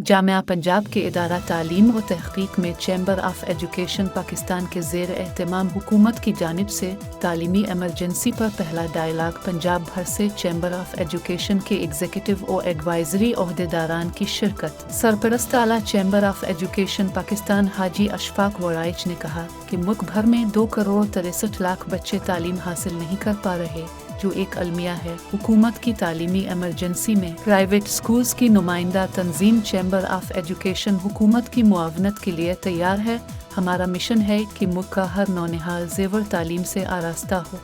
جامعہ پنجاب کے ادارہ تعلیم و تحقیق میں چیمبر آف ایجوکیشن پاکستان کے زیر اہتمام حکومت کی جانب سے تعلیمی ایمرجنسی پر پہلا ڈائیلاگ پنجاب بھر سے چیمبر آف ایجوکیشن کے ایگزیکٹو و ایڈوائزری عہدیداران کی شرکت۔ سرپرست اعلیٰ چیمبر آف ایجوکیشن پاکستان حاجی اشفاق ورائچ نے کہا کہ ملک بھر میں 2,63,00,000 بچے تعلیم حاصل نہیں کر پا رہے، جو ایک المیہ ہے۔ حکومت کی تعلیمی ایمرجنسی میں پرائیویٹ سکولز کی نمائندہ تنظیم چیمبر آف ایجوکیشن حکومت کی معاونت کے لیے تیار ہے۔ ہمارا مشن ہے کہ ملک کا ہر نونہال زیور تعلیم سے آراستہ ہو۔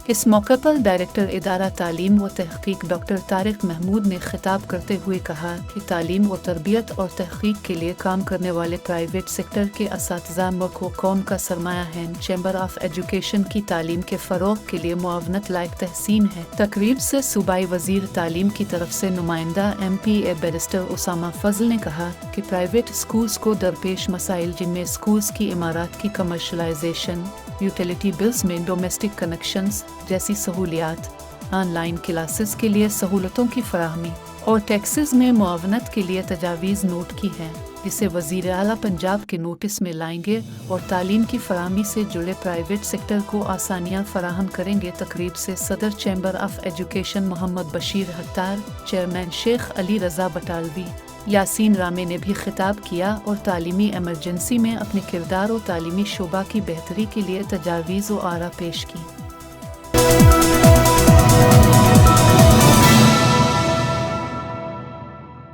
اس موقع پر ڈائریکٹر ادارہ تعلیم و تحقیق ڈاکٹر طارق محمود نے خطاب کرتے ہوئے کہا کہ تعلیم و تربیت اور تحقیق کے لیے کام کرنے والے پرائیویٹ سیکٹر کے اساتذہ ملک و قوم کا سرمایہ ہیں۔ چیمبر آف ایجوکیشن کی تعلیم کے فروغ کے لیے معاونت لائق تحسین ہے۔ تقریب سے صوبائی وزیر تعلیم کی طرف سے نمائندہ MPA بیرسٹر اسامہ فضل نے کہا کہ پرائیویٹ اسکولز کو درپیش مسائل، جن میں اسکولز کی عمارات کی کمرشلائزیشن، یوٹیلیٹی بلز میں ڈومیسٹک کنیکشنز جیسی سہولیات، آن لائن کلاسز کے لیے سہولتوں کی فراہمی اور ٹیکسز میں معاونت کے لیے تجاویز نوٹ کی ہیں، جسے وزیر اعلیٰ پنجاب کے نوٹس میں لائیں گے اور تعلیم کی فراہمی سے جڑے پرائیویٹ سیکٹر کو آسانیاں فراہم کریں گے۔ تقریب سے صدر chamber of education Muhammad Bashir Hattar, chairman Sheikh Ali رضا بٹالوی، یاسین رامے نے بھی خطاب کیا اور تعلیمی ایمرجنسی میں اپنے کردار و تعلیمی شعبہ کی بہتری کے لیے تجاویز و آراء پیش کی۔